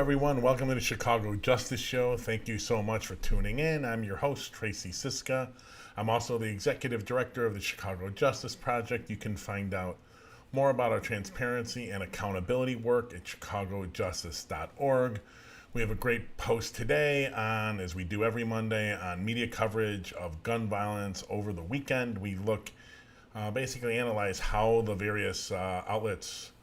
everyone. Welcome to the Chicago Justice Show. Thank you so much for tuning in. I'm your host, Tracy Siska. I'm also the executive director of the Chicago Justice Project. You can find out more about our transparency and accountability work at chicagojustice.org. We have a great post today on, as we do every Monday, on media coverage of gun violence over the weekend. We look, basically analyze how the various outlets,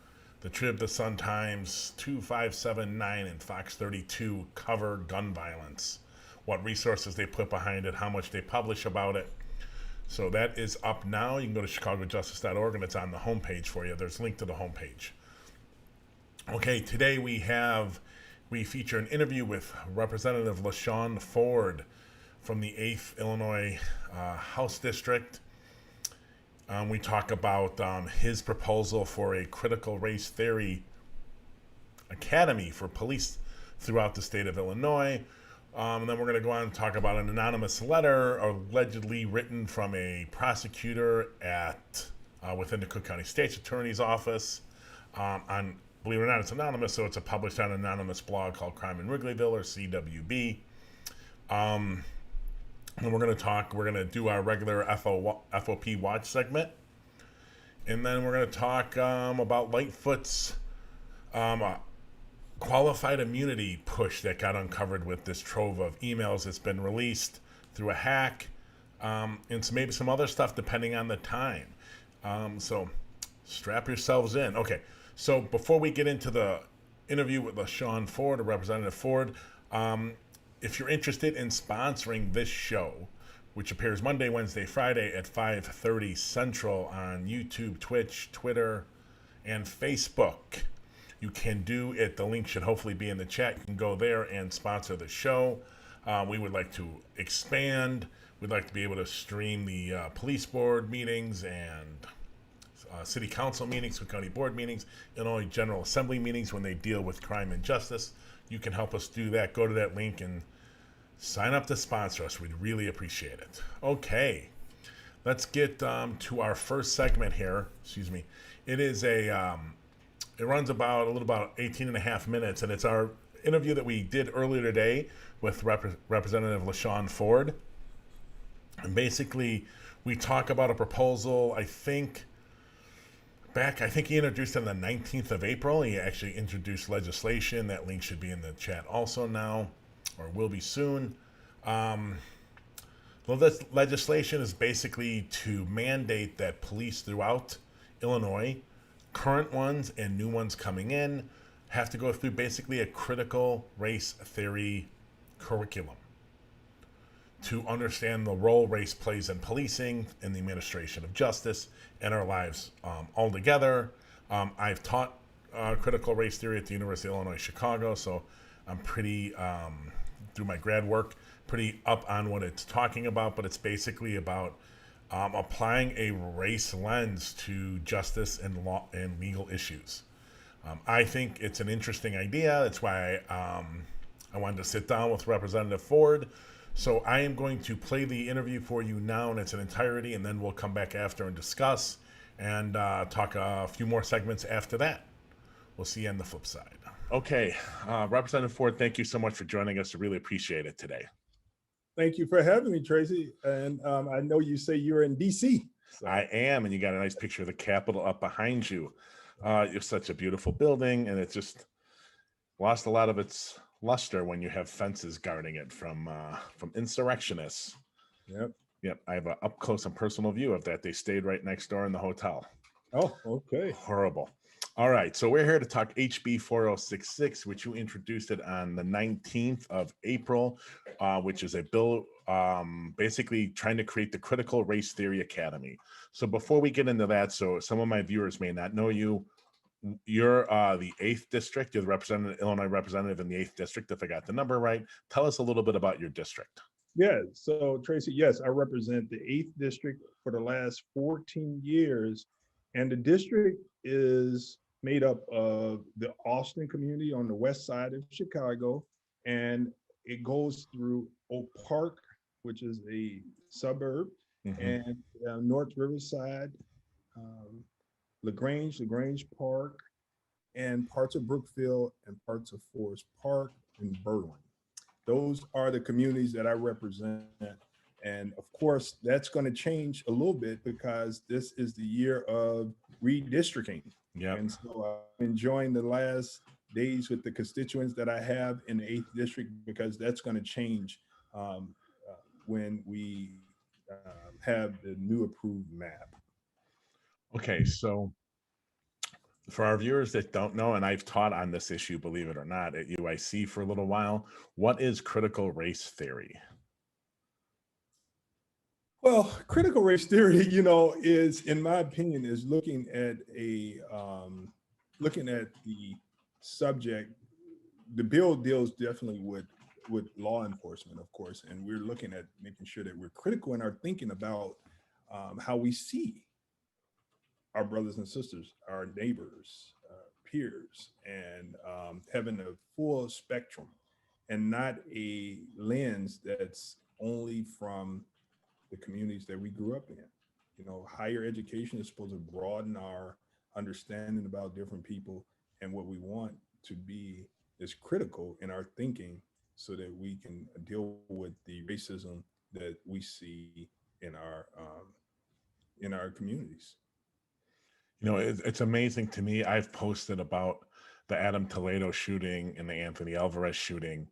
the Trib, the Sun-Times, 2579, and Fox 32 cover gun violence, what resources they put behind it, how much they publish about it. So that is up now. You can go to chicagojustice.org and it's on the homepage for you. There's a link to the homepage. Okay, today we feature an interview with Representative LaShawn Ford from the 8th Illinois House District. We talk about his proposal for a critical race theory academy for police throughout the state of Illinois. And then we're going to go on and talk about an anonymous letter allegedly written from a prosecutor at within the Cook County State's Attorney's Office. Believe it or not, it's anonymous, so it's published on an anonymous blog called Crime in Wrigleyville, or CWB. And we're going to do our regular FOP Watch segment. And then we're going to talk about Lightfoot's qualified immunity push that got uncovered with this trove of emails that's been released through a hack, and maybe some other stuff depending on the time. So strap yourselves in. Okay, so before we get into the interview with LaShawn Ford, or Representative Ford, if you're interested in sponsoring this show, which appears Monday, Wednesday, Friday at 5:30 Central on YouTube, Twitch, Twitter, and Facebook, you can do it. The link should hopefully be in the chat. You can go there and sponsor the show. We would like to expand. We'd like to be able to stream the police board meetings and city council meetings, Cook County board meetings, Illinois General Assembly meetings when they deal with crime and justice. You can help us do that. Go to that link and sign up to sponsor us. We'd really appreciate it. Okay, let's get to our first segment here. Excuse me. It is it runs about 18 and a half minutes, and it's our interview that we did earlier today with Representative LaShawn Ford. And basically, we talk about a proposal, I think he introduced it on the 19th of April. He actually introduced legislation. That link should be in the chat also now, or will be soon. This legislation is basically to mandate that police throughout Illinois, current ones and new ones coming in, have to go through basically a critical race theory curriculum to understand the role race plays in policing and the administration of justice and our lives altogether. I've taught critical race theory at the University of Illinois Chicago, so I'm pretty, through my grad work, pretty up on what it's talking about, but it's basically about applying a race lens to justice and law and legal issues. I think it's an interesting idea. That's why I wanted to sit down with Representative Ford. So I am going to play the interview for you now in its entirety, and then we'll come back after and discuss and talk a few more segments after that. We'll see you on the flip side. Okay, Representative Ford, thank you so much for joining us. I really appreciate it today. Thank you for having me, Tracy. And I know you say you're in DC. So. I am, and you got a nice picture of the Capitol up behind you. You're such a beautiful building, and it just lost a lot of its luster when you have fences guarding it from insurrectionists. Yep. I have an up close and personal view of that. They stayed right next door in the hotel. Oh, okay. Horrible. All right, so we're here to talk HB 4066, which you introduced it on the 19th of April, which is a bill basically trying to create the Critical Race Theory Academy. So before we get into that, so some of my viewers may not know you, you're the 8th district, you're the Illinois representative in the 8th district, if I got the number right. Tell us a little bit about your district. Yeah, so Tracy, yes, I represent the 8th district for the last 14 years, and the district is made up of the Austin community on the west side of Chicago, and it goes through Oak Park, which is a suburb, and North Riverside, LaGrange Park, and parts of Brookfield and parts of Forest Park and Berlin. Those are the communities that I represent. And of course, that's going to change a little bit because this is the year of redistricting. Yep. And so I'm enjoying the last days with the constituents that I have in the 8th district because that's going to change when we have the new approved map. Okay, so for our viewers that don't know, and I've taught on this issue, believe it or not, at UIC for a little while, what is critical race theory? Well, critical race theory, is, in my opinion, is looking at looking at the subject. The bill deals definitely with law enforcement, of course, and we're looking at making sure that we're critical in our thinking about how we see our brothers and sisters, our neighbors, peers, and having a full spectrum and not a lens that's only from the communities that we grew up in. Higher education is supposed to broaden our understanding about different people, and what we want to be is critical in our thinking so that we can deal with the racism that we see in our communities. It's amazing to me. I've posted about the Adam Toledo shooting and the Anthony Alvarez shooting.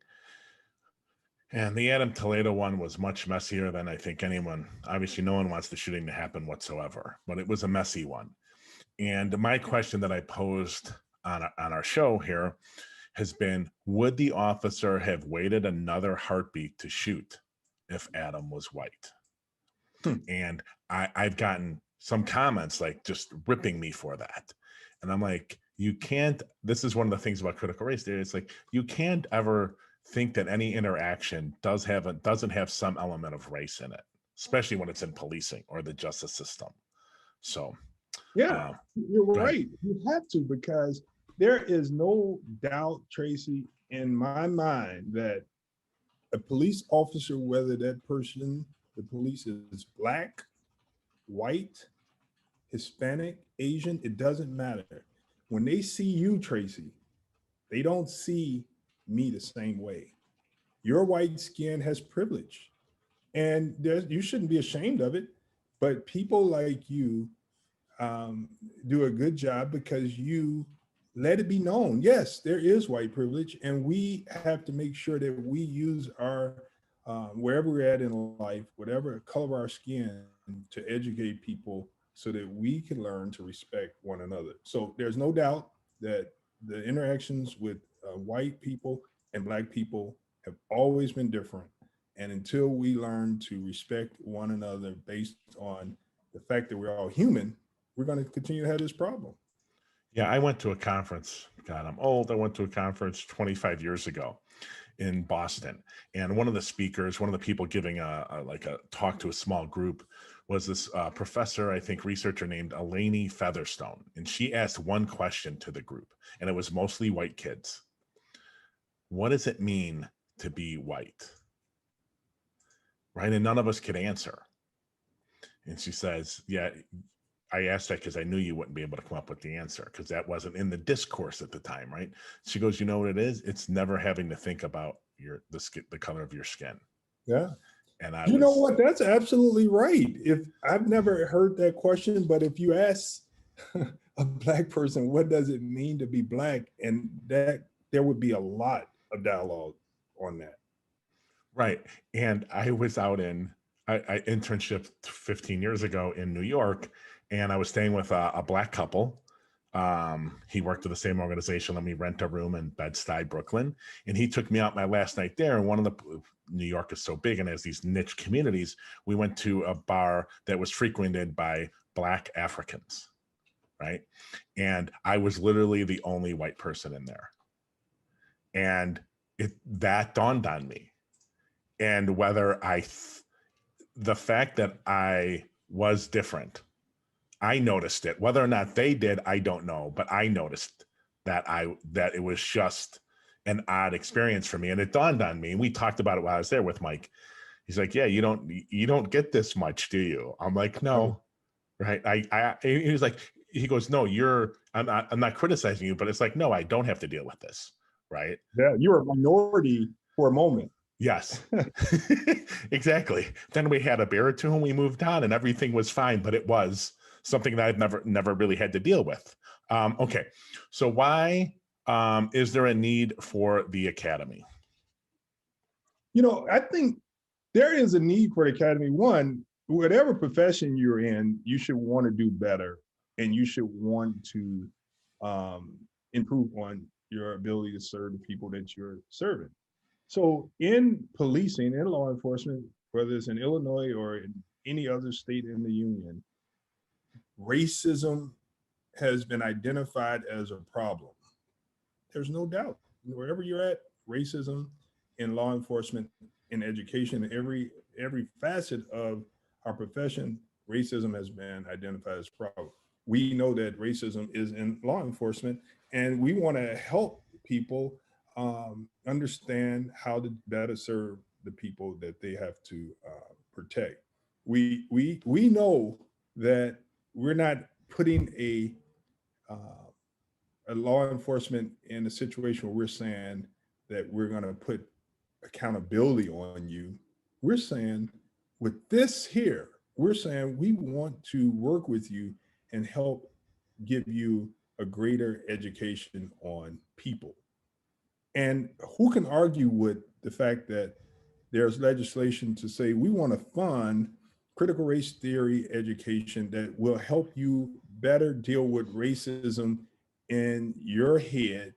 And the Adam Toledo one was much messier than I think anyone. Obviously, no one wants the shooting to happen whatsoever, but it was a messy one. And my question that I posed on our show here has been, would the officer have waited another heartbeat to shoot if Adam was white? And I've gotten some comments like just ripping me for that. And I'm like, you can't, this is one of the things about critical race theory. It's like, you can't ever think that any interaction doesn't have some element of race in it, especially when it's in policing or the justice system. So yeah, you're right. You have to, because there is no doubt, Tracy, in my mind that a police officer, whether that person, the police is black, white, Hispanic, Asian, it doesn't matter. When they see you, Tracy, they don't see me the same way. Your white skin has privilege, and you shouldn't be ashamed of it. But people like you do a good job because you let it be known. Yes, there is white privilege, and we have to make sure that we use our wherever we're at in life, whatever color of our skin, to educate people so that we can learn to respect one another. So there's no doubt that the interactions with white people and black people have always been different. And until we learn to respect one another based on the fact that we're all human, we're going to continue to have this problem. Yeah, I went to a conference. God, I'm old. I went to a conference 25 years ago in Boston, and one of the speakers, one of the people giving a talk to a small group, was this professor, I think researcher named Eleni Featherstone, and she asked one question to the group, and it was mostly white kids. What does it mean to be white? Right, and none of us could answer. And she says, "Yeah." I asked that because I knew you wouldn't be able to come up with the answer because that wasn't in the discourse at the time, right? She goes, "You know what it is? It's never having to think about the color of your skin." Yeah. And you know what? That's absolutely right. If I've never heard that question, but if you ask a black person, what does it mean to be black? And that there would be a lot of dialogue on that. Right. And I was out I internship 15 years ago in New York, and I was staying with a black couple. He worked at the same organization, let me rent a room in Bed-Stuy, Brooklyn. And he took me out my last night there. And New York is so big and has these niche communities. We went to a bar that was frequented by Black Africans, right? And I was literally the only white person in there. And that dawned on me. And whether the fact that I was different, I noticed it. Whether or not they did, I don't know, but I noticed that it was just an odd experience for me. And it dawned on me, and we talked about it while I was there with Mike. He's like, "Yeah, you don't get this much, do you?" I'm like, "No." Right. He was like, he goes, no, I'm not criticizing you, but it's like, no, I don't have to deal with this. Right. Yeah, you're a minority for a moment. Yes, exactly. Then we had a beer or two and we moved on and everything was fine, but it was something that I've never really had to deal with. Okay. So why is there a need for the academy? I think there is a need for the academy. One, whatever profession you're in, you should want to do better, and you should want to um, improve on your ability to serve the people that you're serving. So in policing, in law enforcement, whether it's in Illinois or in any other state in the union, racism has been identified as a problem. There's no doubt. Wherever you're at, racism in law enforcement, in education, every facet of our profession, racism has been identified as a problem. We know that racism is in law enforcement, and we want to help people understand how to better serve the people that they have to protect. We know that we're not putting a law enforcement in a situation where we're saying that we're going to put accountability on you. We're saying with this here, we're saying we want to work with you and help give you a greater education on people. And who can argue with the fact that there's legislation to say we want to fund critical race theory education that will help you better deal with racism in your head,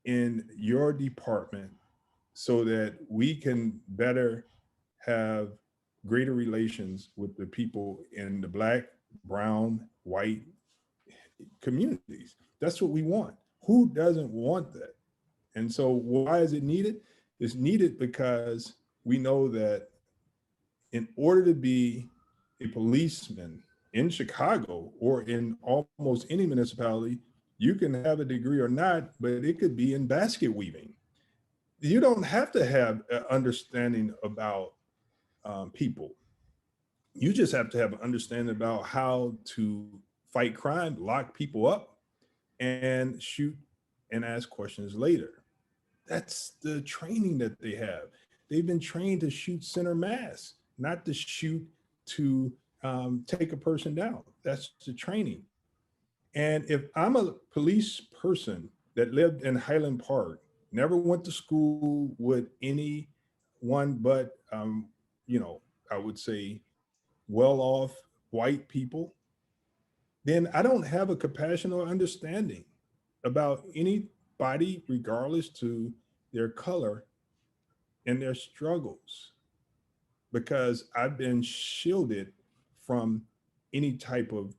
in your department, so that we can better have greater relations with the people in the Black, brown, white communities. That's what we want. Who doesn't want that? And so why is it needed? It's needed because we know that in order to be a policeman in Chicago or in almost any municipality, you can have a degree or not, but it could be in basket weaving. You don't have to have an understanding about people. You just have to have an understanding about how to fight crime, lock people up, and shoot and ask questions later. That's the training that they have. They've been trained to shoot center mass, not to shoot to take a person down. That's the training. And if I'm a police person that lived in Highland Park, never went to school with anyone but, I would say well off white people, then I don't have a compassion or understanding about anybody, regardless to their color and their struggles, because I've been shielded from any type of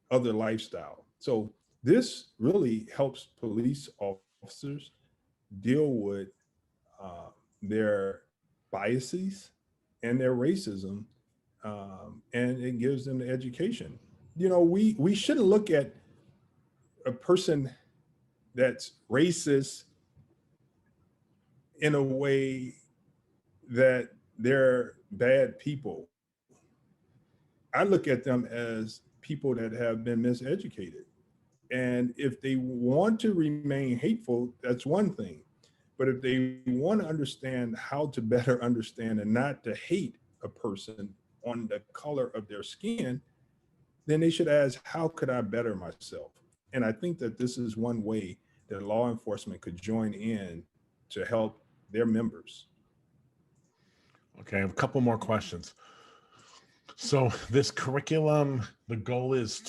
other lifestyle. So this really helps police officers deal with their biases and their racism, and it gives them the education. We shouldn't look at a person that's racist in a way that they're bad people. I look at them as people that have been miseducated. And if they want to remain hateful, that's one thing. But if they want to understand how to better understand and not to hate a person on the color of their skin, then they should ask, how could I better myself? And I think that this is one way that law enforcement could join in to help their members. Okay, I have a couple more questions. So this curriculum, the goal is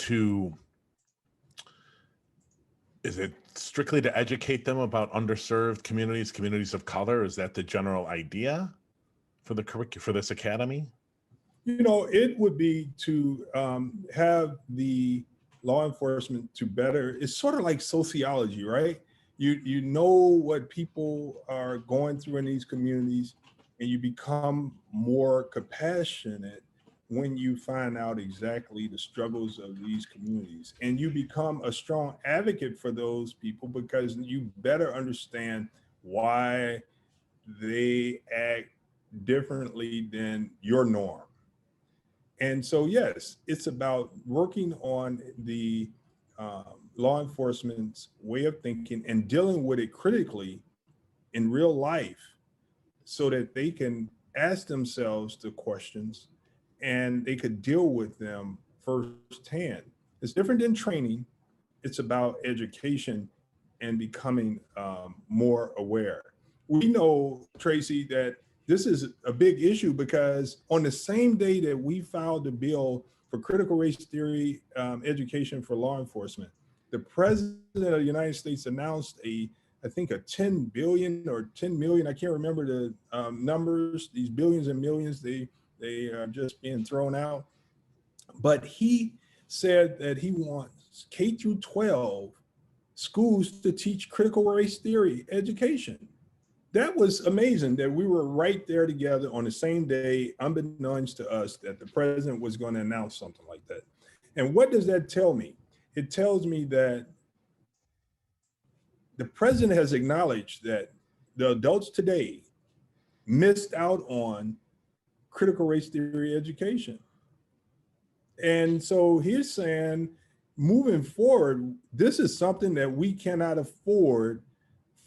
it strictly to educate them about underserved communities, communities of color? Is that the general idea for the curriculum for this academy? It would be to have the law enforcement to better. It's sort of like sociology, right? You know what people are going through in these communities, and you become more compassionate when you find out exactly the struggles of these communities, and you become a strong advocate for those people because you better understand why they act differently than your norm. And so, yes, it's about working on the law enforcement's way of thinking and dealing with it critically in real life so that they can ask themselves the questions and they could deal with them firsthand. It's different than training. It's about education and becoming more aware. We know, Tracy, that this is a big issue because on the same day that we filed the bill for critical race theory education for law enforcement, the president of the United States announced I think a 10 billion or 10 million, I can't remember the numbers, these billions and millions, they are just being thrown out. But he said that he wants K through 12 schools to teach critical race theory education. That was amazing that we were right there together on the same day, unbeknownst to us, that the president was going to announce something like that. And what does that tell me? It tells me that the president has acknowledged that the adults today missed out on critical race theory education. And so he's saying, moving forward, this is something that we cannot afford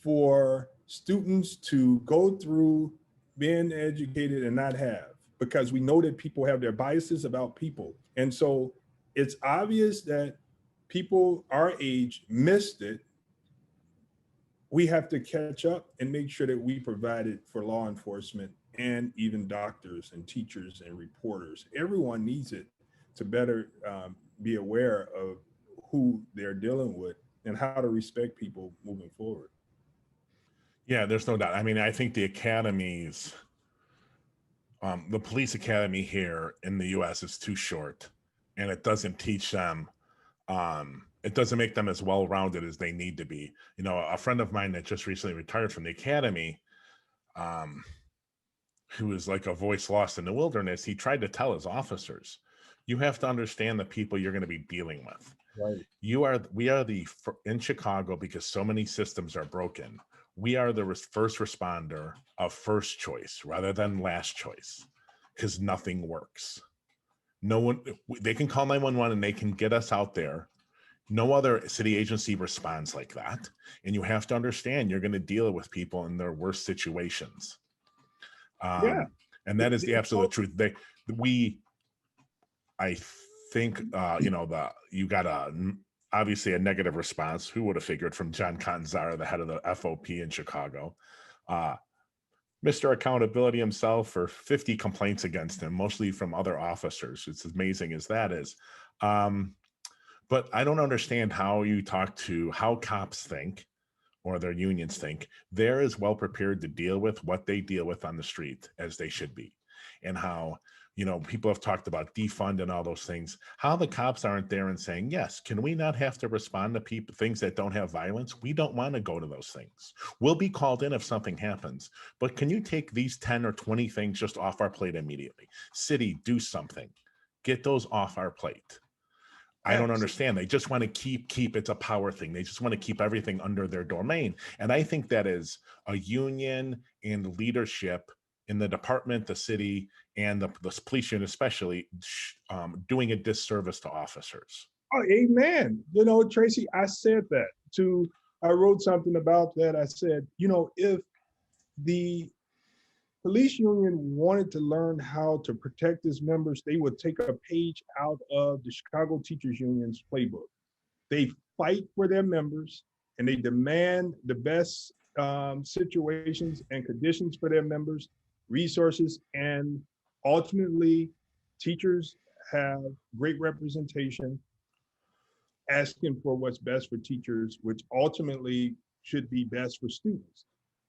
for students to go through being educated and not have, because we know that people have their biases about people. And so it's obvious that people our age missed it. We have to catch up and make sure that we provide it for law enforcement and even doctors and teachers and reporters. Everyone needs it to better be aware of who they're dealing with and how to respect people moving forward. Yeah, there's no doubt. I mean, I think the academies, the police academy here in the U.S. is too short, and it doesn't teach them. It doesn't make them as well-rounded as they need to be. You know, a friend of mine that just recently retired from the academy, who is like a voice lost in the wilderness, he tried to tell his officers, you have to understand the people you're going to be dealing with. Right. We are in Chicago, because so many systems are broken. We are the first responder of first choice rather than last choice, because nothing works. No one, they can call 911 and they can get us out there. No other city agency responds like that. And you have to understand, you're going to deal with people in their worst situations. Yeah. And that is the absolute truth. I think, you got obviously a negative response. Who would have figured, from John Catanzara, the head of the FOP in Chicago, Mr. Accountability himself, for 50 complaints against him, mostly from other officers. It's amazing as that is. But I don't understand how cops think, or their unions think, they're as well prepared to deal with what they deal with on the street as they should be. And how, people have talked about defund and all those things, how the cops aren't there and saying, yes, can we not have to respond to things that don't have violence? We don't want to go to those things. We'll be called in if something happens, but can you take these 10 or 20 things just off our plate immediately? City, do something. Get those off our plate. I don't understand. They just want to keep it's a power thing. They just want to keep everything under their domain. And I think that is a union and leadership in the department, the city, and the police unit especially, doing a disservice to officers. Oh, amen. Tracy, I said that too. I wrote something about that. I said, if the police union wanted to learn how to protect its members, they would take a page out of the Chicago Teachers Union's playbook. They fight for their members and they demand the best situations and conditions for their members, resources, and ultimately teachers have great representation asking for what's best for teachers, which ultimately should be best for students.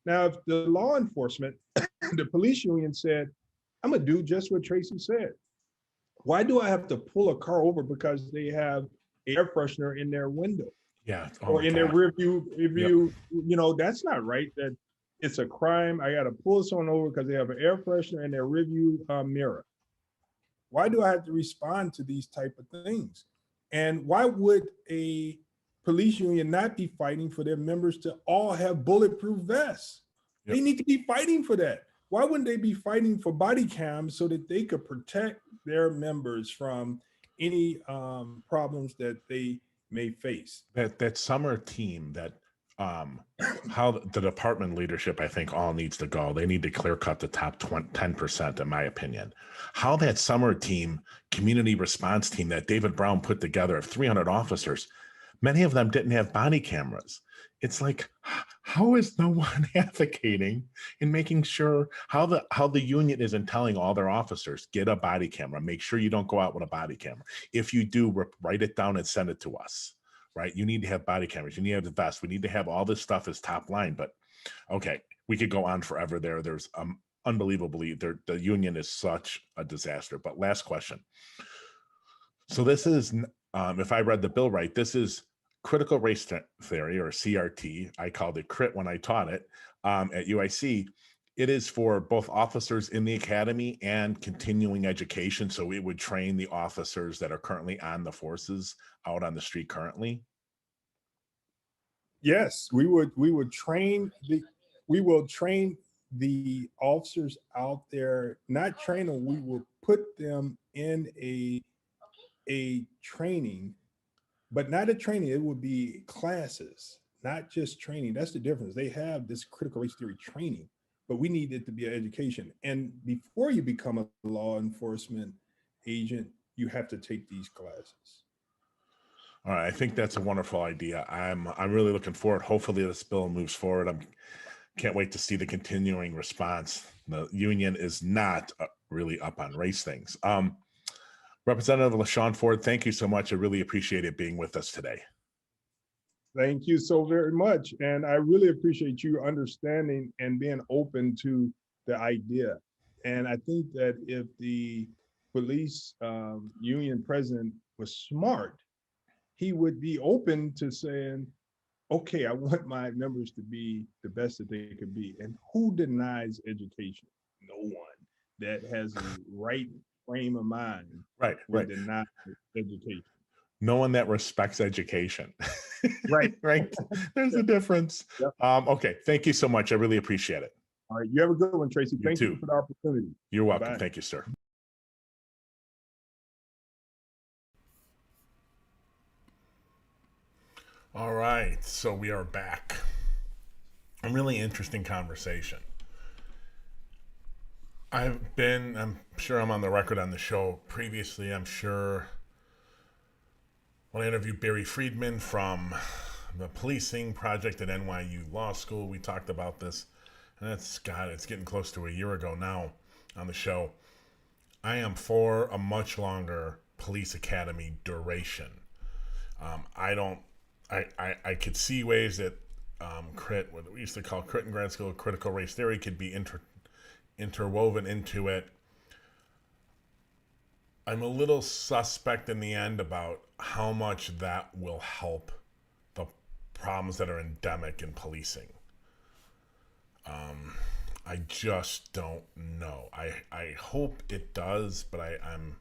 Now, if the law enforcement, the police union said, I'm gonna do just what Tracy said. Why do I have to pull a car over because they have air freshener in their window? Yeah. Or in their rear view, yep. That's not right. That it's a crime. I gotta pull someone over because they have an air freshener in their rear view mirror. Why do I have to respond to these type of things? And why would a police union not be fighting for their members to all have bulletproof vests? Yep. They need to be fighting for that. why wouldn't they be fighting for body cams so that they could protect their members from any problems that they may face? That summer team that how the department leadership I think all needs to go. They need to clear cut the top 10% in my opinion. How that summer team, community response team that David Brown put together of 300 officers, many of them didn't have body cameras. It's like, how is no one advocating in making sure how the union isn't telling all their officers, get a body camera, make sure you don't go out with a body camera. If you do, write it down and send it to us, right? You need to have body cameras. You need to have the vest. We need to have all this stuff as top line. But okay, we could go on forever there. There's unbelievably, the union is such a disaster. But last question. So this is, if I read the bill right, this is critical race theory, or CRT. I called it CRIT when I taught it at UIC. It is for both officers in the academy and continuing education. So it would train the officers that are currently on the forces out on the street currently. Yes, we will train the officers out there, not train them, we will put them in a training, but not a training, it would be classes, not just training. That's the difference. They have this critical race theory training, but we need it to be an education. And before you become a law enforcement agent, you have to take these classes. All right, I think that's a wonderful idea. I'm really looking forward. Hopefully this bill moves forward. Can't wait to see the continuing response. The union is not really up on race things. Representative LaShawn Ford, thank you so much. I really appreciate it being with us today. Thank you so very much. And I really appreciate you understanding and being open to the idea. And I think that if the police union president was smart, he would be open to saying, okay, I want my members to be the best that they could be. And who denies education? No one that has a right frame of mind would deny education. No one that respects education. Right. Right. There's a difference. Yep. Okay. Thank you so much. I really appreciate it. All right. You have a good one, Tracy. Thank you for the opportunity. You're welcome. Bye. Thank you, sir. All right. So we are back. A really interesting conversation. I'm sure I'm on the record on the show previously. I'm sure when I interviewed Barry Friedman from the policing project at NYU Law School, we talked about this. And it's getting close to a year ago now on the show. I am for a much longer police academy duration. I could see ways that CRIT, what we used to call CRIT in grad school, critical race theory, could be interwoven into it. I'm a little suspect in the end about how much that will help the problems that are endemic in policing. I just don't know. I hope it does, but I'm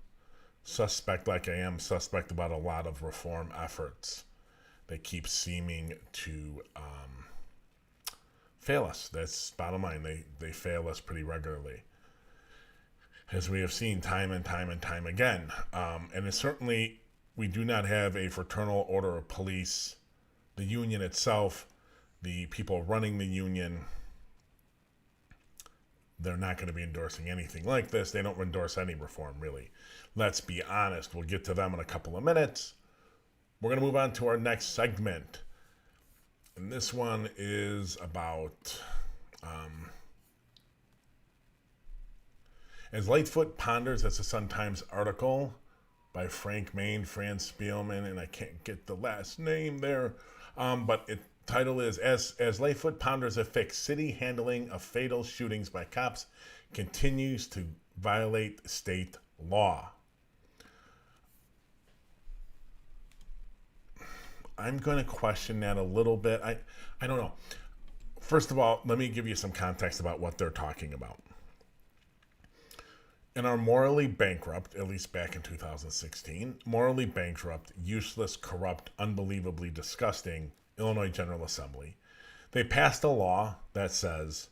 suspect, like I am suspect about a lot of reform efforts that keep seeming to fail us. That's bottom line. They fail us pretty regularly, as we have seen time and time and time again. And it's certainly, we do not have a fraternal order of police. The union itself, the people running the union, they're not going to be endorsing anything like this. They don't endorse any reform, really. Let's be honest. We'll get to them in a couple of minutes. We're going to move on to our next segment. And this one is about, as Lightfoot ponders, that's a Sun-Times article by Frank Main, Fran Spielman, and I can't get the last name there. But the title is, as Lightfoot ponders a fix, city handling of fatal shootings by cops continues to violate state law. I'm going to question that a little bit. I don't know. First of all, let me give you some context about what they're talking about. In our morally bankrupt, at least back in 2016, morally bankrupt, useless, corrupt, unbelievably disgusting Illinois General Assembly, they passed a law that says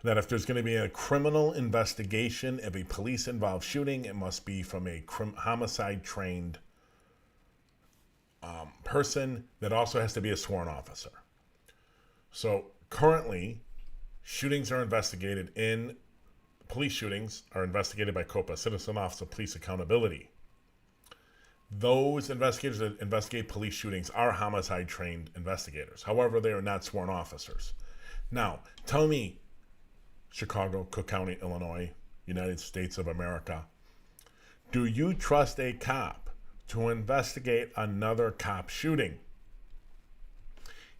that if there's going to be a criminal investigation of a police-involved shooting, it must be from a homicide-trained person that also has to be a sworn officer. So currently, police shootings are investigated by COPA, Citizen Office of Police Accountability. Those investigators that investigate police shootings are homicide-trained investigators. However, they are not sworn officers. Now, tell me, Chicago, Cook County, Illinois, United States of America, do you trust a cop to investigate another cop shooting?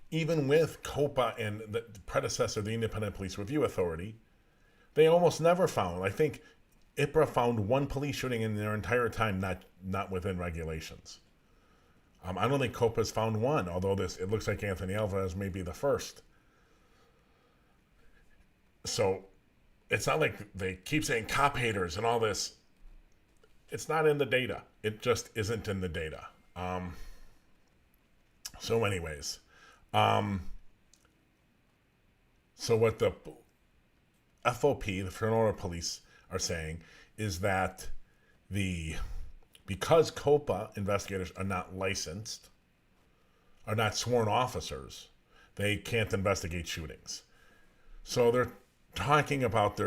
Even with COPA and the predecessor, the Independent Police Review Authority, they almost never found. I think IPRA found one police shooting in their entire time not within regulations. I don't think COPA's found one, although it looks like Anthony Alvarez may be the first. So it's not like they keep saying cop haters and all this. It's not in the data. It just isn't in the data. So anyways, so what the FOP, the Fraternal Order of Police, are saying is that because COPA investigators are not licensed, are not sworn officers, they can't investigate shootings. So they're talking about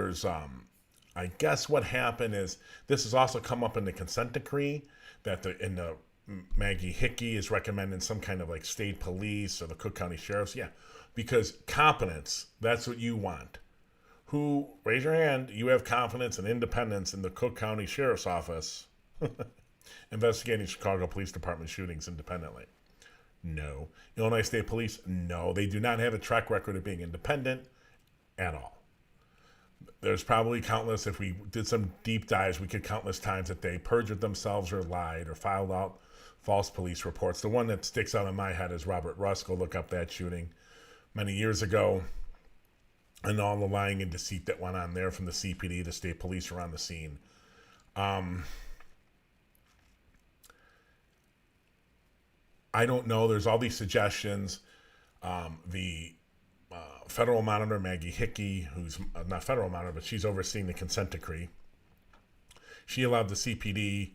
I guess what happened is this has also come up in the consent decree that Maggie Hickey is recommending some kind of like state police or the Cook County Sheriff's. Yeah, because competence, that's what you want. Raise your hand, you have confidence and independence in the Cook County Sheriff's Office investigating Chicago Police Department shootings independently? No. Illinois State Police? No. They do not have a track record of being independent at all. There's probably countless, if we did some deep dives, we could countless times that they perjured themselves or lied or filed out false police reports. The one that sticks out in my head is Robert Rusk. Go look up that shooting many years ago. And all the lying and deceit that went on there from the CPD, the state police around the scene. I don't know. There's all these suggestions. The federal monitor, Maggie Hickey, who's not federal monitor, but she's overseeing the consent decree. She allowed the CPD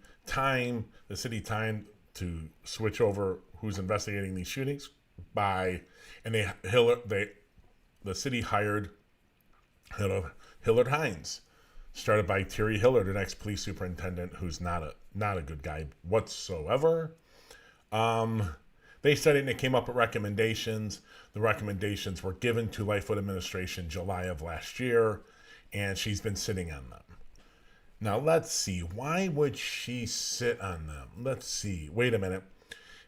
the city time to switch over who's investigating these shootings the city hired Hillard Hines, started by Terry Hillard, an ex-police superintendent who's not a good guy whatsoever. They studied and they came up with recommendations. The recommendations were given to Lightfoot administration July of last year, and she's been sitting on them. Now, let's see. Why would she sit on them? Let's see. Wait a minute.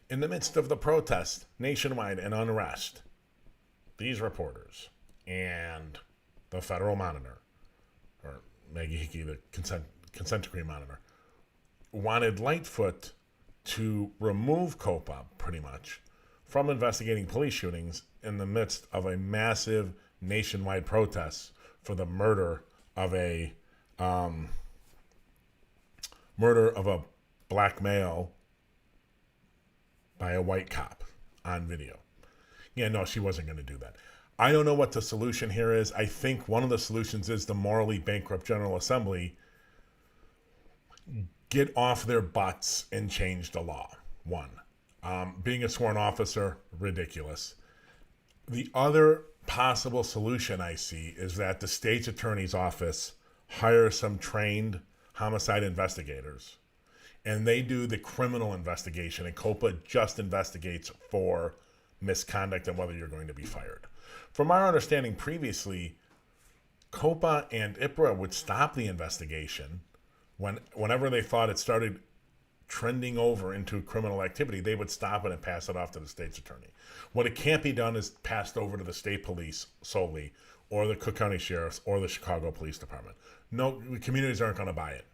In the midst of the protest nationwide and unrest, these reporters and the federal monitor, or Maggie Hickey, the consent decree monitor, wanted Lightfoot to remove COPA, pretty much, from investigating police shootings in the midst of a massive nationwide protest for the murder of a black male by a white cop on video. Yeah, no, she wasn't going to do that. I don't know what the solution here is. I think one of the solutions is the morally bankrupt General Assembly get off their butts and change the law. One, being a sworn officer, ridiculous. The other possible solution I see is that the state's attorney's office hires some trained homicide investigators, and they do the criminal investigation, and COPA just investigates for misconduct and whether you're going to be fired. From our understanding previously, COPA and IPRA would stop the investigation whenever they thought it started trending over into criminal activity. They would stop it and pass it off to the state's attorney. What it can't be done is passed over to the state police solely, or the Cook County Sheriff's, or the Chicago Police Department. No, communities aren't going to buy it.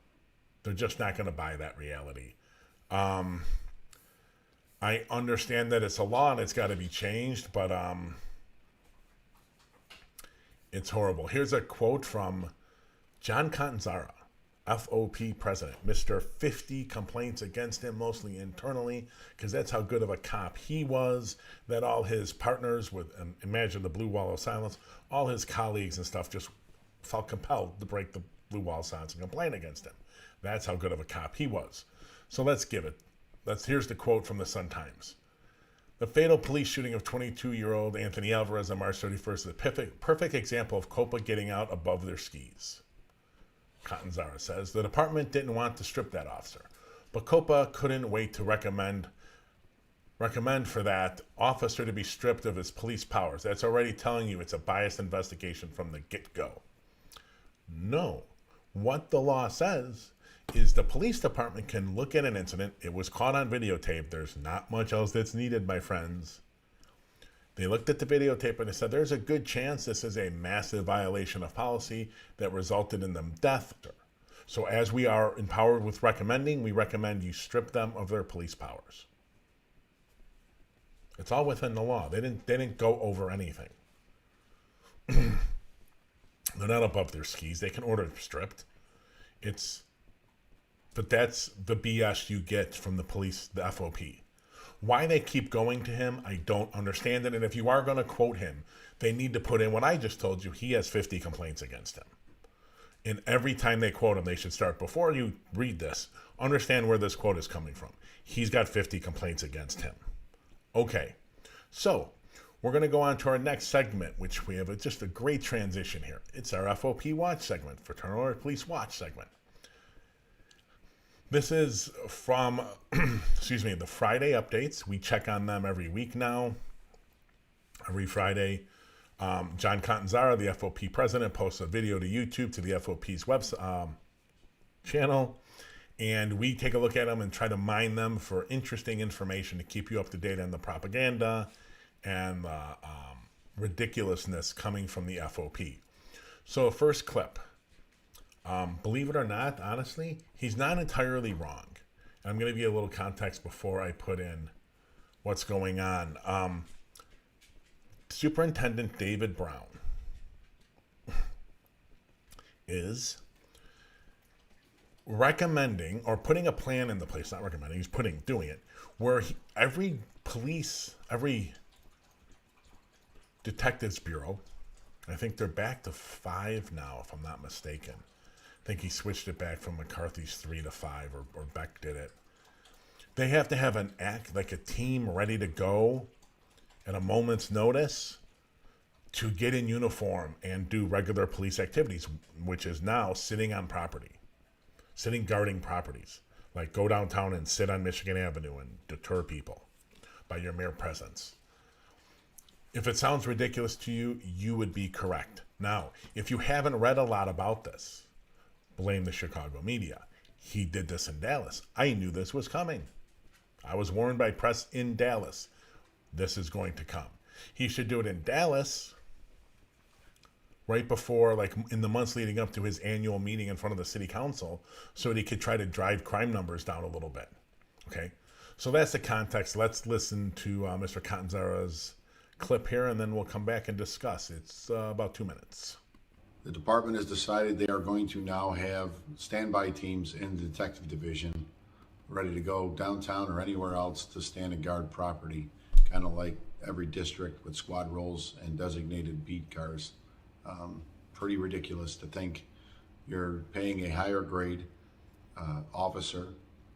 They're just not going to buy that reality. I understand that it's a law and it's got to be changed, but it's horrible. Here's a quote from John Catanzara, FOP president. Mr. 50 complaints against him, mostly internally, because that's how good of a cop he was, that all his partners imagine the blue wall of silence, all his colleagues and stuff just felt compelled to break the blue wall signs and complain against him. That's how good of a cop he was. So let's give it. Here's the quote from the Sun-Times. The fatal police shooting of 22-year-old Anthony Alvarez on March 31st is a perfect example of COPA getting out above their skis. Catanzara says the department didn't want to strip that officer, but COPA couldn't wait to recommend for that officer to be stripped of his police powers. That's already telling you it's a biased investigation from the get-go. No. What the law says is the police department can look at an incident. It was caught on videotape. There's not much else that's needed, my friends. They looked at the videotape and they said there's a good chance this is a massive violation of policy that resulted in them death. So as we are empowered with recommending, we recommend you strip them of their police powers. It's all within the law. They didn't go over anything. They're not above their skis. They can order it stripped. But that's the BS you get from the police, the FOP. Why they keep going to him, I don't understand it. And if you are going to quote him, they need to put in what I just told you. He has 50 complaints against him. And every time they quote him, they should start, before you read this, understand where this quote is coming from. He's got 50 complaints against him. Okay, so we're going to go on to our next segment, which we have just a great transition here. It's our FOP Watch segment, Fraternal Order Police Watch segment. This is from, the Friday updates. We check on them every week now. Every Friday, John Catanzara, the FOP president, posts a video to YouTube to the FOP's website channel. And we take a look at them and try to mine them for interesting information to keep you up to date on the propaganda and ridiculousness coming from the FOP. So first clip. Believe it or not, honestly, he's not entirely wrong. And I'm going to give you a little context before I put in what's going on. Superintendent David Brown is recommending, or putting a plan in the place, not recommending, he's doing it, where every detectives bureau, I think they're back to 5 now, if I'm not mistaken. I think he switched it back from McCarthy's 3 to 5, or Beck did it. They have to have a team ready to go at a moment's notice to get in uniform and do regular police activities, which is now sitting guarding properties. Like go downtown and sit on Michigan Avenue and deter people by your mere presence. If it sounds ridiculous to you, you would be correct. Now, if you haven't read a lot about this, blame the Chicago media. He did this in Dallas. I knew this was coming. I was warned by press in Dallas. This is going to come. He should do it in Dallas right before, like in the months leading up to his annual meeting in front of the city council, so that he could try to drive crime numbers down a little bit. Okay? So that's the context. Let's listen to Mr. Catanzara's clip here, and then we'll come back and discuss. It's about 2 minutes. The department has decided they are going to now have standby teams in the detective division ready to go downtown or anywhere else to stand and guard property, kind of like every district with squad roles and designated beat cars. Pretty ridiculous to think you're paying a higher grade officer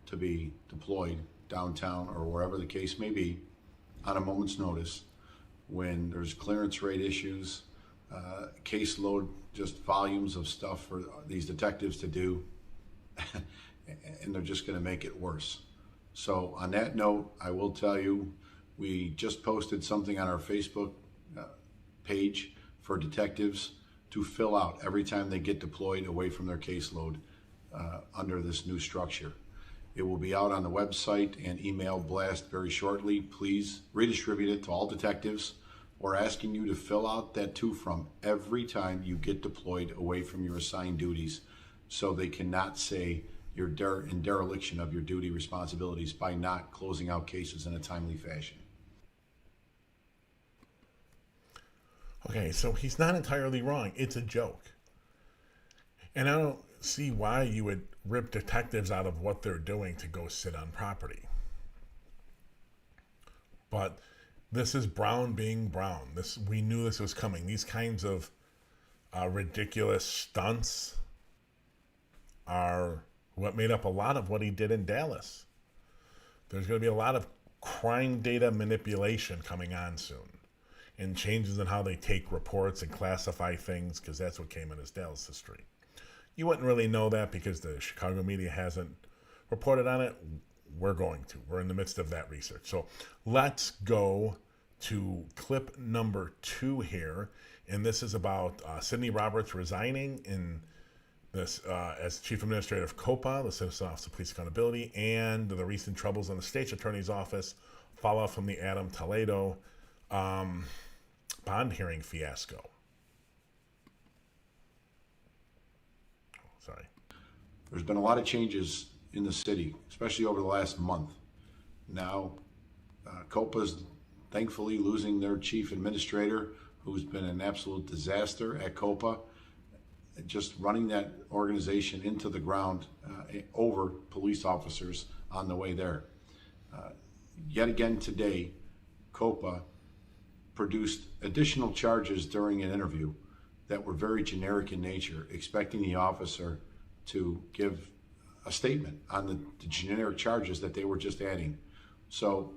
to be deployed downtown or wherever the case may be on a moment's notice when there's clearance rate issues, caseload, just volumes of stuff for these detectives to do, and they're just going to make it worse. So on that note, I will tell you, we just posted something on our Facebook page for detectives to fill out every time they get deployed away from their caseload under this new structure. It will be out on the website and email blast very shortly. Please redistribute it to all detectives. We're asking you to fill out that to from every time you get deployed away from your assigned duties, so they cannot say you're in dereliction of your duty responsibilities by not closing out cases in a timely fashion. Okay, so he's not entirely wrong. It's a joke. And I don't see why you would rip detectives out of what they're doing to go sit on property. But this is Brown being Brown. We knew this was coming. These kinds of ridiculous stunts are what made up a lot of what he did in Dallas. There's going to be a lot of crime data manipulation coming on soon, and changes in how they take reports and classify things, because that's what came in his Dallas history. You wouldn't really know that because the Chicago media hasn't reported on it. We're going to. We're in the midst of that research. So let's go to clip number 2 here. And this is about Sidney Roberts resigning in this as Chief Administrator of COPA, the Citizen Office of Police Accountability, and the recent troubles in the State's Attorney's Office, fallout from the Adam Toledo bond hearing fiasco. Sorry. There's been a lot of changes in the city, especially over the last month. Now, COPA's thankfully losing their chief administrator, who's been an absolute disaster at COPA, just running that organization into the ground over police officers on the way there. Yet again today, COPA produced additional charges during an interview that were very generic in nature, expecting the officer to give a statement on the generic charges that they were just adding. So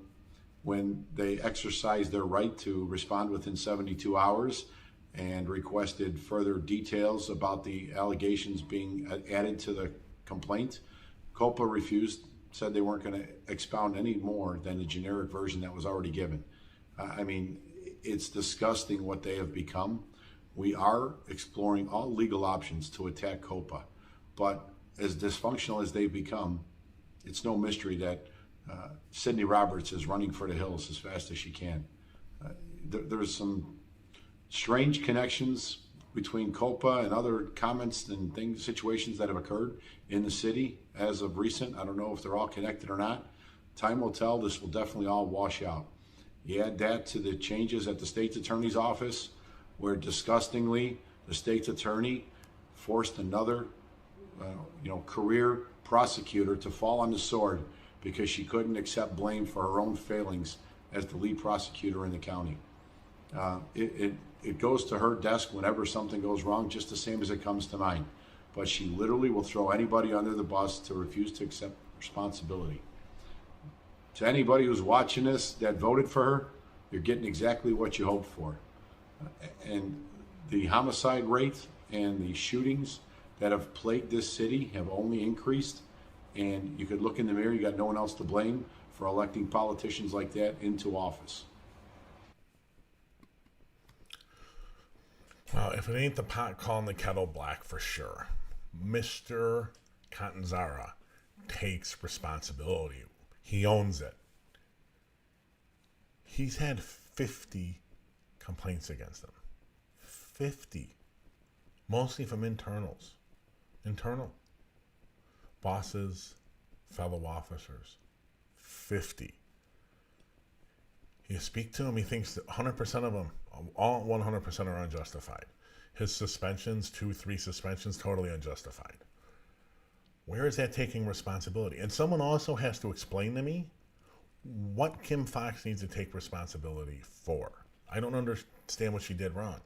when they exercised their right to respond within 72 hours and requested further details about the allegations being added to the complaint, COPA refused, said they weren't going to expound any more than the generic version that was already given. I mean, it's disgusting what they have become. We are exploring all legal options to attack COPA, but as dysfunctional as they've become, it's no mystery that Sidney Roberts is running for the hills as fast as she can. There's some strange connections between COPA and other comments and things, situations that have occurred in the city as of recent. I don't know if they're all connected or not. Time will tell. This will definitely all wash out. You add that to the changes at the state's attorney's office, where disgustingly the state's attorney forced another career prosecutor to fall on the sword because she couldn't accept blame for her own failings as the lead prosecutor in the county. It goes to her desk whenever something goes wrong, just the same as it comes to mine. But she literally will throw anybody under the bus to refuse to accept responsibility. To anybody who's watching this that voted for her, you're getting exactly what you hoped for. And the homicide rate and the shootings that have plagued this city have only increased. And you could look in the mirror, you got no one else to blame for electing politicians like that into office. Well, if it ain't the pot calling the kettle black, for sure. Mr. Catanzara takes responsibility. He owns it. He's had 50 complaints against him. 50. Mostly from internals. Internal. Bosses, fellow officers. 50. You speak to him, he thinks that 100% of them, all 100% are unjustified. His suspensions, 2-3 suspensions, totally unjustified. Where is that taking responsibility? And someone also has to explain to me what Kim Foxx needs to take responsibility for. I don't understand what she did wrong.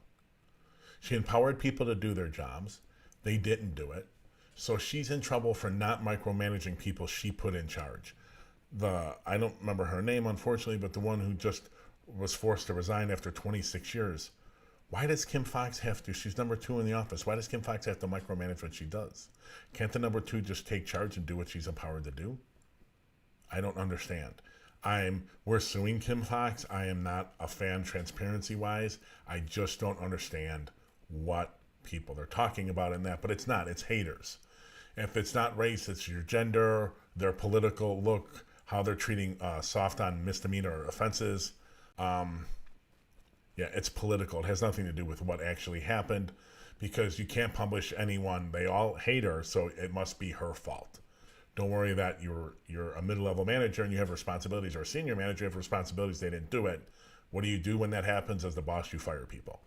She empowered people to do their jobs. They didn't do it. So she's in trouble for not micromanaging people she put in charge. I don't remember her name, unfortunately, but the one who just was forced to resign after 26 years. Why does Kim Foxx have to? She's number 2 in the office. Why does Kim Foxx have to micromanage what she does? Can't the number 2 just take charge and do what she's empowered to do? I don't understand. We're suing Kim Foxx. I am not a fan transparency-wise. I just don't understand what people they're talking about in that. But it's not. It's haters. If it's not race, it's your gender, their political look, how they're treating soft on misdemeanor offenses. Yeah, it's political. It has nothing to do with what actually happened, because you can't publish anyone. They all hate her, so it must be her fault. Don't worry that you're a mid-level manager and you have responsibilities, or a senior manager, you have responsibilities, they didn't do it. What do you do when that happens? As the boss, you fire people.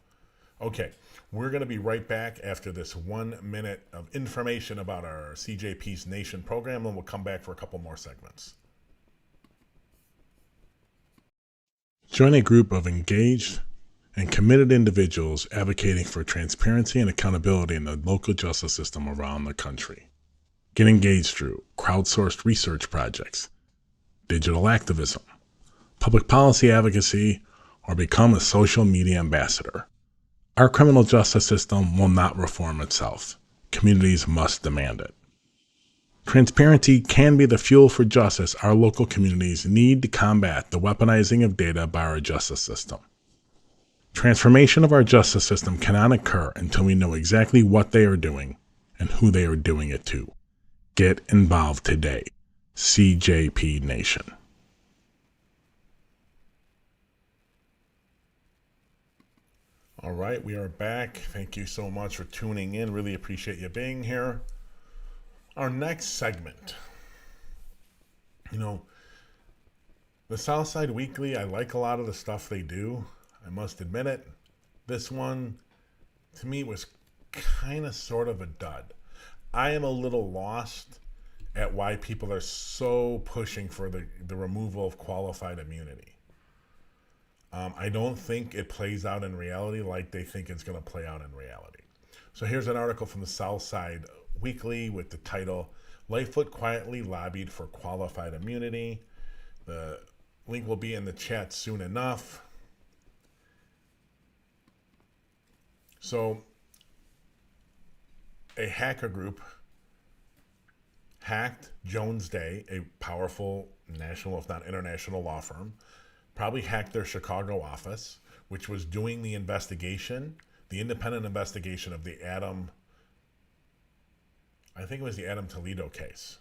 Okay, we're going to be right back after this 1 minute of information about our CJP's Nation program, and we'll come back for a couple more segments. Join a group of engaged and committed individuals advocating for transparency and accountability in the local justice system around the country. Get engaged through crowdsourced research projects, digital activism, public policy advocacy, or become a social media ambassador. Our criminal justice system will not reform itself. Communities must demand it. Transparency can be the fuel for justice our local communities need to combat the weaponizing of data by our justice system. Transformation of our justice system cannot occur until we know exactly what they are doing and who they are doing it to. Get involved today. CJP Nation. All right, we are back. Thank you so much for tuning in. Really appreciate you being here. Our next segment. The Southside Weekly, I like a lot of the stuff they do. I must admit it. This one, to me, was kind of sort of a dud. I am a little lost at why people are so pushing for the removal of qualified immunity. I don't think it plays out in reality like they think it's going to play out in reality. So here's an article from the Southside Weekly with the title, Lightfoot quietly lobbied for qualified immunity. The link will be in the chat soon enough. So a hacker group hacked Jones Day, a powerful national, if not international law firm, probably hacked their Chicago office, which was doing the investigation, the independent investigation of the Adam Toledo case,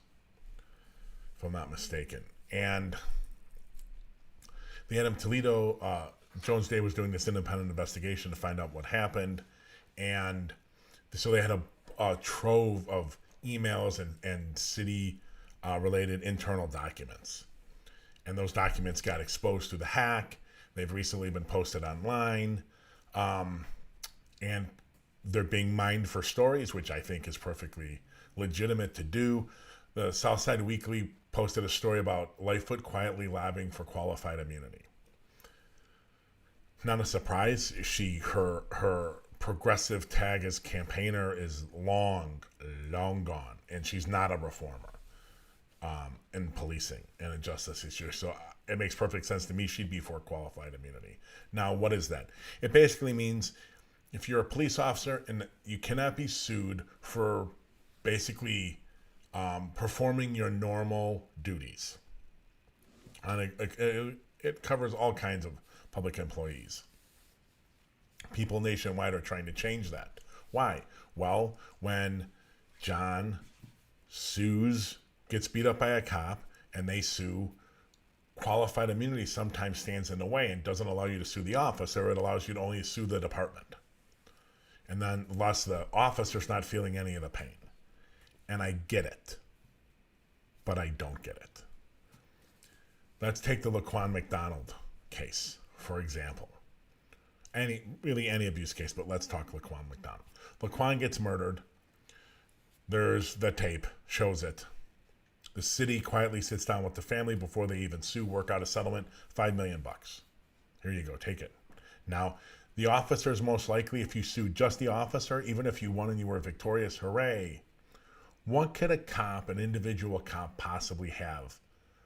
if I'm not mistaken. And the Adam Toledo, Jones Day was doing this independent investigation to find out what happened. And so they had a trove of emails and city related internal documents. And those documents got exposed through the hack. They've recently been posted online. And they're being mined for stories, which I think is perfectly legitimate to do. The Southside Weekly posted a story about Lightfoot quietly lobbying for qualified immunity. Not a surprise. Her progressive tag as campaigner is long gone, and she's not a reformer in policing and in justice issues. So it makes perfect sense to me she'd be for qualified immunity. Now, what is that? It basically means if you're a police officer and you cannot be sued for basically performing your normal duties. It covers all kinds of public employees. People nationwide are trying to change that. Why? Well, when John gets beat up by a cop, and they sue, qualified immunity sometimes stands in the way and doesn't allow you to sue the officer. It allows you to only sue the department. And then thus the officer's not feeling any of the pain. And I get it, but I don't get it. Let's take the LaShawn McDonald case, for example. Any abuse case, but let's talk LaShawn McDonald. LaShawn gets murdered. There's the tape, shows it. The city quietly sits down with the family before they even sue, work out a settlement, $5 million. Here you go, take it. Now, the officer is most likely, if you sue just the officer, even if you won and you were victorious, hooray. What could an individual cop possibly have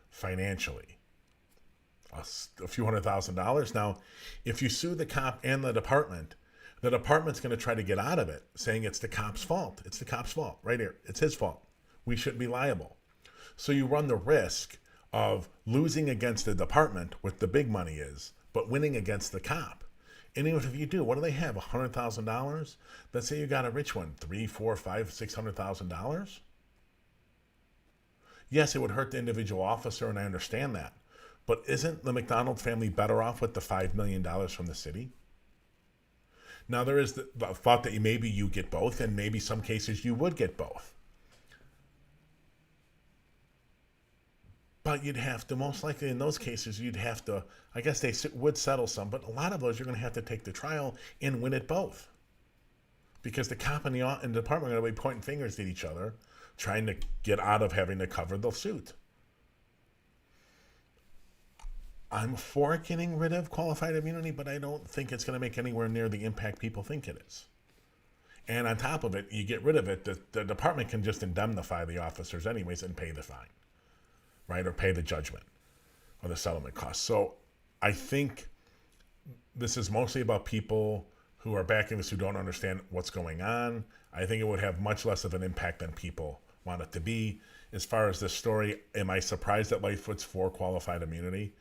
financially? A few $100,000. Now, if you sue the cop and the department's going to try to get out of it, saying it's the cop's fault. It's the cop's fault, right here. It's his fault. We shouldn't be liable. So you run the risk of losing against the department, what the big money is, but winning against the cop. And even if you do, what do they have? $100,000? Let's say you got a rich one, $300,000, $400,000, $500,000, $600,000. Yes, it would hurt the individual officer, and I understand that. But isn't the McDonald family better off with the $5 million from the city? Now, there is the thought that maybe you get both, and maybe some cases you would get both. But you'd have to, most likely in those cases, I guess they would settle some, but a lot of those you're going to have to take to trial and win it both. Because the cop and the department are going to be pointing fingers at each other, trying to get out of having to cover the suit. I'm for getting rid of qualified immunity, but I don't think it's going to make anywhere near the impact people think it is. And on top of it, you get rid of it, the department can just indemnify the officers anyways and pay the fine, right? Or pay the judgment or the settlement costs. So I think this is mostly about people who are backing this who don't understand what's going on. I think it would have much less of an impact than people want it to be. As far as this story, am I surprised that Lightfoot's for qualified immunity?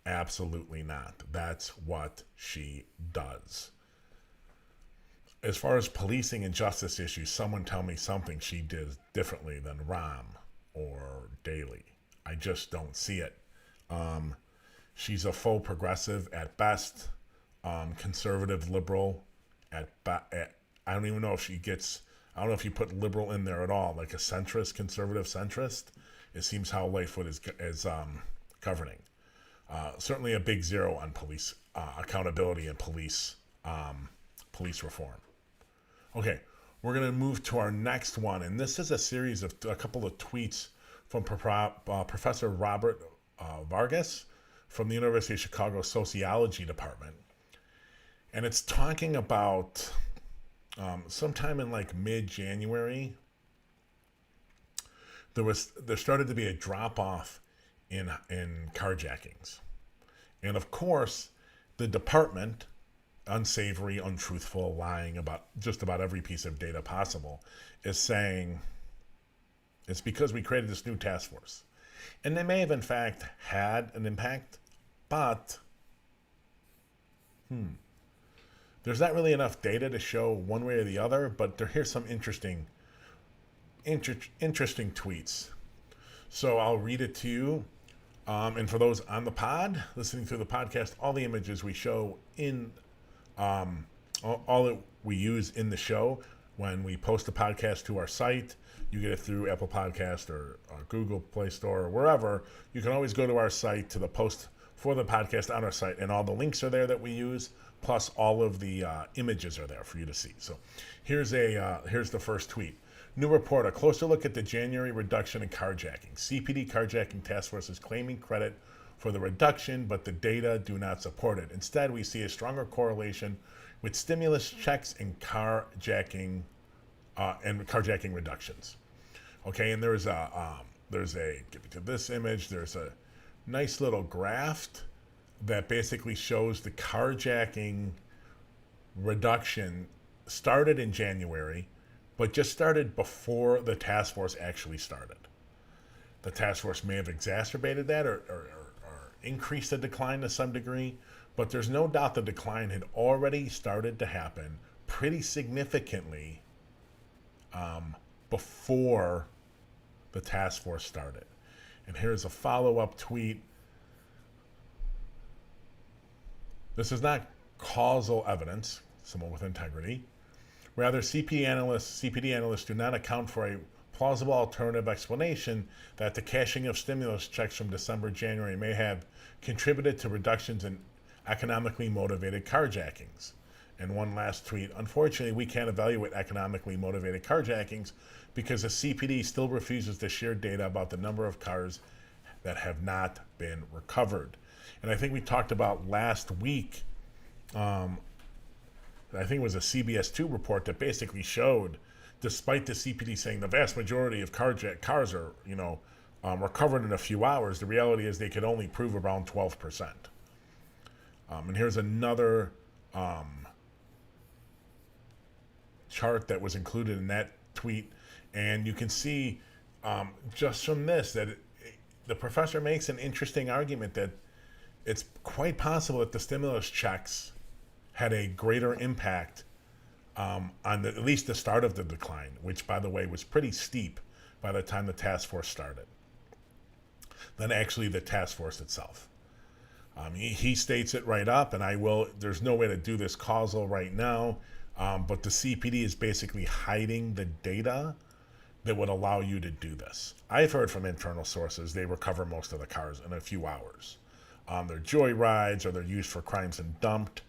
Absolutely not. That's what she does. As far as policing and justice issues, someone tell me something she did differently than Rahm or Daley. I just don't see it. She's a faux progressive at best, conservative liberal I don't even know if I don't know if you put liberal in there at all, like a centrist, conservative centrist. It seems how Lightfoot is governing. Certainly a big zero on police accountability and police reform. Okay, we're going to move to our next one, and this is a series of a couple of tweets from Professor Robert Vargas from the University of Chicago Sociology Department. And it's talking about sometime in like mid-January, there started to be a drop-off in carjackings. And of course, the department, unsavory, untruthful, lying about just about every piece of data possible, is saying it's because we created this new task force. And they may have in fact had an impact, but there's not really enough data to show one way or the other, but here's some interesting tweets. So I'll read it to you. And for those on the pod, listening through the podcast, all the images we show in, all that we use in the show, when we post the podcast to our site, you get it through Apple Podcast or Google Play Store or wherever. You can always go to our site, to the post for the podcast on our site, and all the links are there that we use, plus all of the images are there for you to see. So here's the first tweet. New report, a closer look at the January reduction in carjacking. CPD carjacking task force is claiming credit for the reduction, but the data do not support it. Instead, we see a stronger correlation with stimulus checks and carjacking reductions. Okay, and there's a give me to this image. There's a nice little graph that basically shows the carjacking reduction started in January, but just started before the task force actually started. The task force may have exacerbated that or increased the decline to some degree, but there's no doubt the decline had already started to happen pretty significantly before the task force started. And here's a follow-up tweet. This is not causal evidence, someone with integrity. Rather, CPD analysts do not account for a plausible alternative explanation that the cashing of stimulus checks from December, January may have contributed to reductions in economically motivated carjackings. And one last tweet. Unfortunately, we can't evaluate economically motivated carjackings because the CPD still refuses to share data about the number of cars that have not been recovered. And I think we talked about last week, I think it was a CBS 2 report that basically showed, despite the CPD saying the vast majority of cars are, recovered in a few hours, the reality is they could only prove around 12%. And here's another chart that was included in that tweet. And you can see just from this that the professor makes an interesting argument that it's quite possible that the stimulus checks had a greater impact on at least the start of the decline, which, by the way, was pretty steep by the time the task force started, than actually the task force itself. He states it right up, and there's no way to do this causal right now, but the CPD is basically hiding the data that would allow you to do this. I've heard from internal sources they recover most of the cars in a few hours. They're joyrides or they're used for crimes and dumped.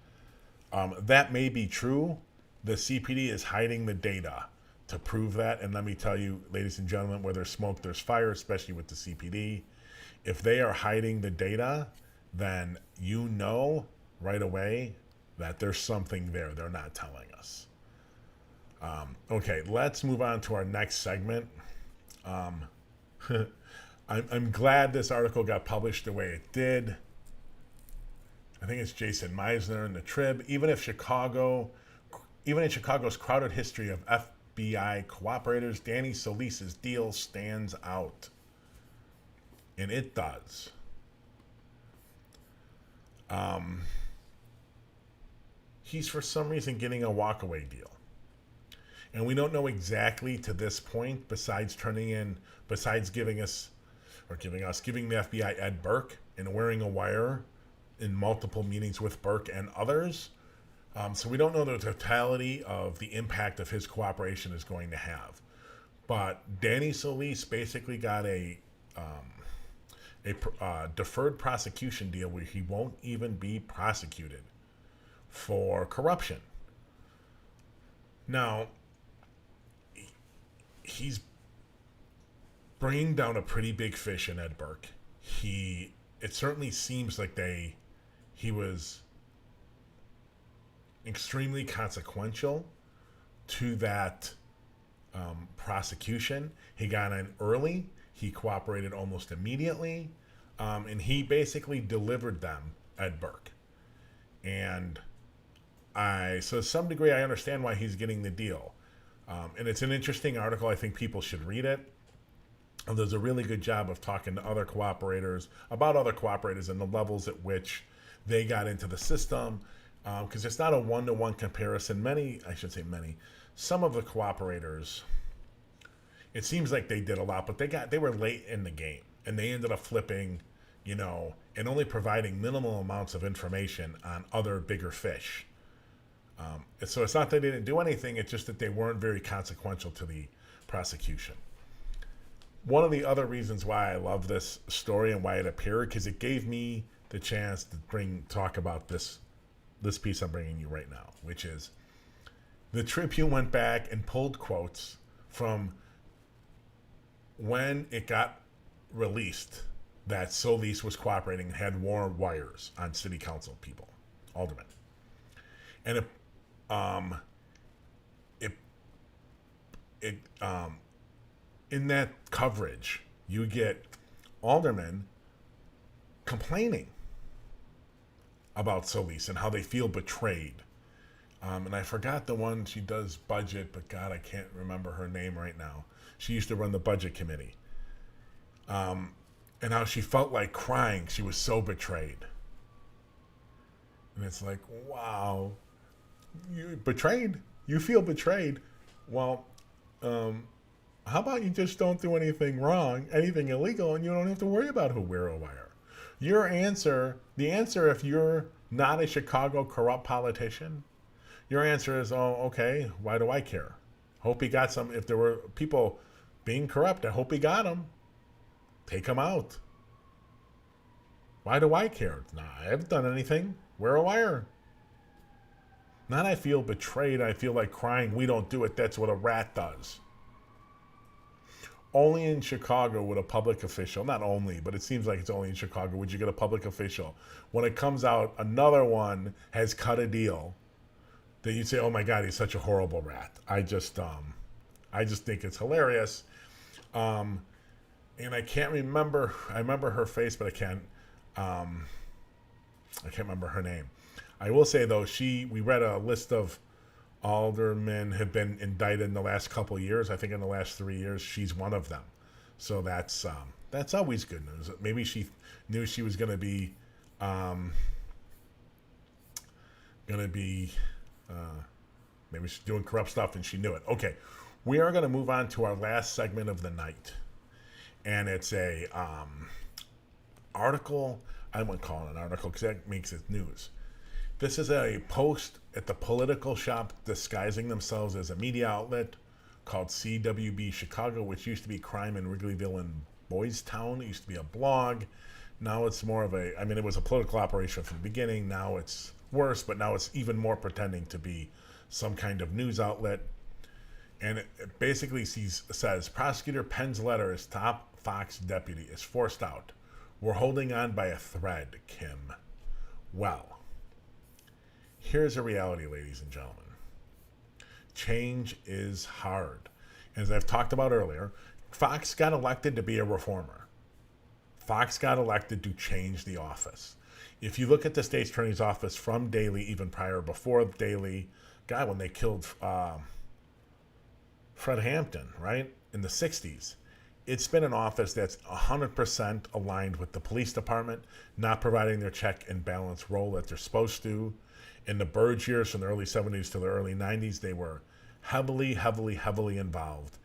That may be true. The CPD is hiding the data to prove that. And let me tell you, ladies and gentlemen, where there's smoke, there's fire, especially with the CPD. If they are hiding the data, then you know right away that there's something there they're not telling us. Okay, let's move on to our next segment. I'm glad this article got published the way it did. I think it's Jason Meisner in the Trib. Even in Chicago's crowded history of FBI cooperators, Danny Solis's deal stands out. And it does. He's for some reason getting a walkaway deal. And we don't know exactly to this point, besides giving the FBI Ed Burke and wearing a wire in multiple meetings with Burke and others. So we don't know the totality of the impact of his cooperation is going to have. But Danny Solis basically got a deferred prosecution deal where he won't even be prosecuted for corruption. Now, he's bringing down a pretty big fish in Ed Burke. It certainly seems like he was extremely consequential to that prosecution. He got in early. He cooperated almost immediately. And he basically delivered them Ed Burke. And so to some degree, I understand why he's getting the deal. And it's an interesting article. I think people should read it. And there's a really good job of talking to other cooperators about other cooperators and the levels at which they got into the system. Because it's not a one-to-one comparison. Some of the cooperators, it seems like they did a lot, but they were late in the game. And they ended up flipping, and only providing minimal amounts of information on other bigger fish. So it's not that they didn't do anything, it's just that they weren't very consequential to the prosecution. One of the other reasons why I love this story and why it appeared, because it gave me the chance to talk about this piece I'm bringing you right now, which is the Tribune went back and pulled quotes from when it got released that Solis was cooperating and had more wires on city council people, aldermen. And in that coverage, you get aldermen complaining about Solis and how they feel betrayed. And I forgot the one, she does budget, but God, I can't remember her name right now. She used to run the budget committee. And how she felt like crying. She was so betrayed. And it's like, wow, you betrayed? You feel betrayed? Well, how about you just don't do anything wrong, anything illegal, and you don't have to worry about who wear a wire? The answer, if you're not a Chicago corrupt politician, your answer is, oh, okay, why do I care? Hope he got some. If there were people being corrupt, I hope he got them. Take them out. Why do I care? Nah, I haven't done anything. Wear a wire. Not I feel betrayed, I feel like crying, we don't do it, that's what a rat does. Only in Chicago would a public official, not only, but it seems like it's only in Chicago, would you get a public official. When it comes out, another one has cut a deal that you'd say, oh my God, he's such a horrible rat. I just think it's hilarious. And I can't remember, I remember her face, but I can't remember her name. I will say though, we read a list of aldermen have been indicted in the last couple of years. I think in the last 3 years, she's one of them. So that's always good news. Maybe she knew she was going to be maybe she's doing corrupt stuff and she knew it. Okay, we are going to move on to our last segment of the night, and it's a article. I wouldn't call it an article because that makes it news. This is a post at the Political Shop disguising themselves as a media outlet called CWB Chicago, which used to be Crime in Wrigleyville and Boys Town. It used to be a blog. Now it's more of it was a political operation from the beginning. Now it's worse, but now it's even more pretending to be some kind of news outlet. And it basically says, prosecutor pens letter as top Fox deputy is forced out. We're holding on by a thread, Kim. Well, here's a reality, ladies and gentlemen. Change is hard. As I've talked about earlier, Fox got elected to be a reformer. Fox got elected to change the office. If you look at the state's attorney's office from Daley, even prior, before Daley, God, when they killed Fred Hampton, right, in the 60s, it's been an office that's 100% aligned with the police department, not providing their check and balance role that they're supposed to. In the Burge years, from the early 70s to the early 90s, they were heavily involved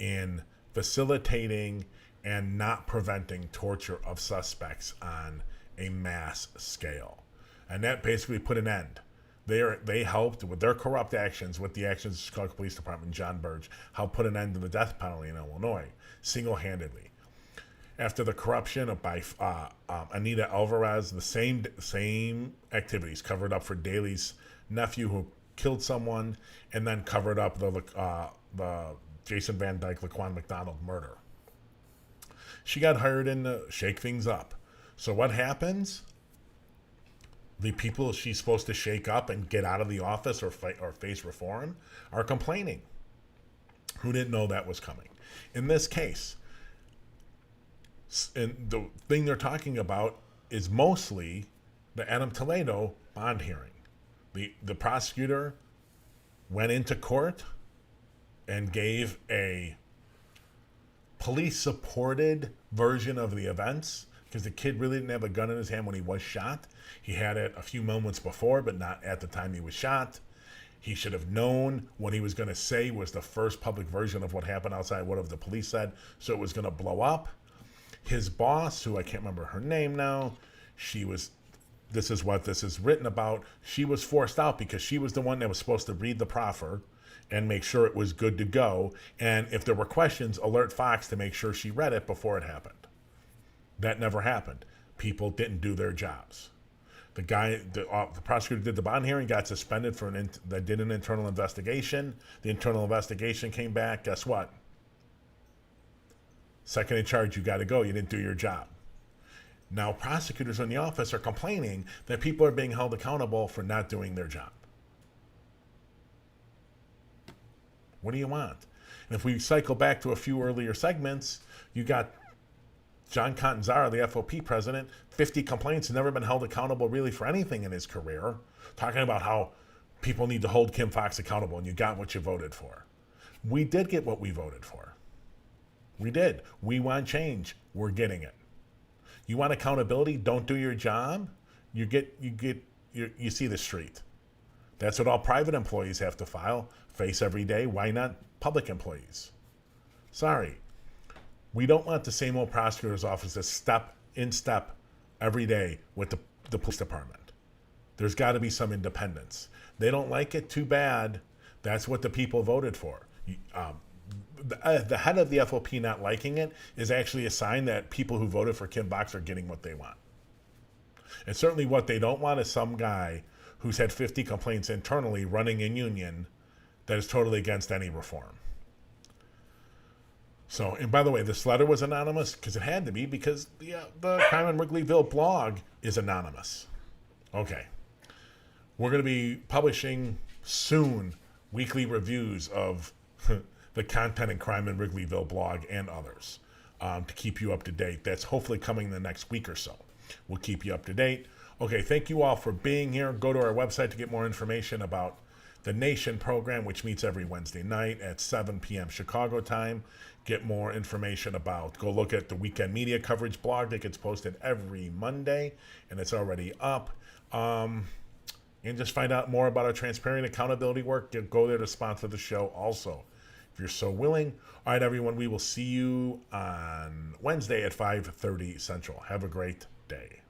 in facilitating and not preventing torture of suspects on a mass scale. And that basically put an end. They helped with their corrupt actions, with the actions of the Chicago Police Department, John Burge, helped put an end to the death penalty in Illinois, single-handedly. After the corruption by Anita Alvarez, the same activities covered up for Daley's nephew who killed someone, and then covered up the Jason Van Dyke, Laquan McDonald murder. She got hired in to shake things up. So what happens? The people she's supposed to shake up and get out of the office or face reform are complaining. Who didn't know that was coming? In this case, and the thing they're talking about is mostly the Adam Toledo bond hearing. The prosecutor went into court and gave a police-supported version of the events, because the kid really didn't have a gun in his hand when he was shot. He had it a few moments before, but not at the time he was shot. He should have known what he was going to say was the first public version of what happened outside what the police said, so it was going to blow up. His boss, who I can't remember her name now, this is what this is written about, she was forced out because she was the one that was supposed to read the proffer and make sure it was good to go, and if there were questions, alert Fox to make sure she read it before it happened. That never happened. People didn't do their jobs. The prosecutor did the bond hearing, got suspended that did an internal investigation. The internal investigation came back. Guess what? Second in charge, you got to go. You didn't do your job. Now, prosecutors in the office are complaining that people are being held accountable for not doing their job. What do you want? And if we cycle back to a few earlier segments, you got John Catanzara, the FOP president, 50 complaints, never been held accountable really for anything in his career, talking about how people need to hold Kim Fox accountable and you got what you voted for. We did get what we voted for. We did. We want change. We're getting it. You want accountability? Don't do your job? You see the street. That's what all private employees have to face every day. Why not public employees? Sorry. We don't want the same old prosecutor's office to step in step every day with the police department. There's got to be some independence. They don't like it, too bad. That's what the people voted for. The head of the FOP not liking it is actually a sign that people who voted for Kim Fox are getting what they want. And certainly what they don't want is some guy who's had 50 complaints internally running in union that is totally against any reform. So, and by the way, this letter was anonymous because it had to be, because the Crime in Wrigleyville blog is anonymous. Okay. We're going to be publishing soon weekly reviews of the content in Crime in Wrigleyville blog and others to keep you up to date. That's hopefully coming in the next week or so. We'll keep you up to date. Okay, thank you all for being here. Go to our website to get more information about the Nation program, which meets every Wednesday night at 7 p.m. Chicago time. Get more information go look at the weekend media coverage blog that gets posted every Monday, and it's already up. And just find out more about our transparent accountability work. Go there to sponsor the show also, if you're so willing. All right, everyone, we will see you on Wednesday at 5:30 Central. Have a great day.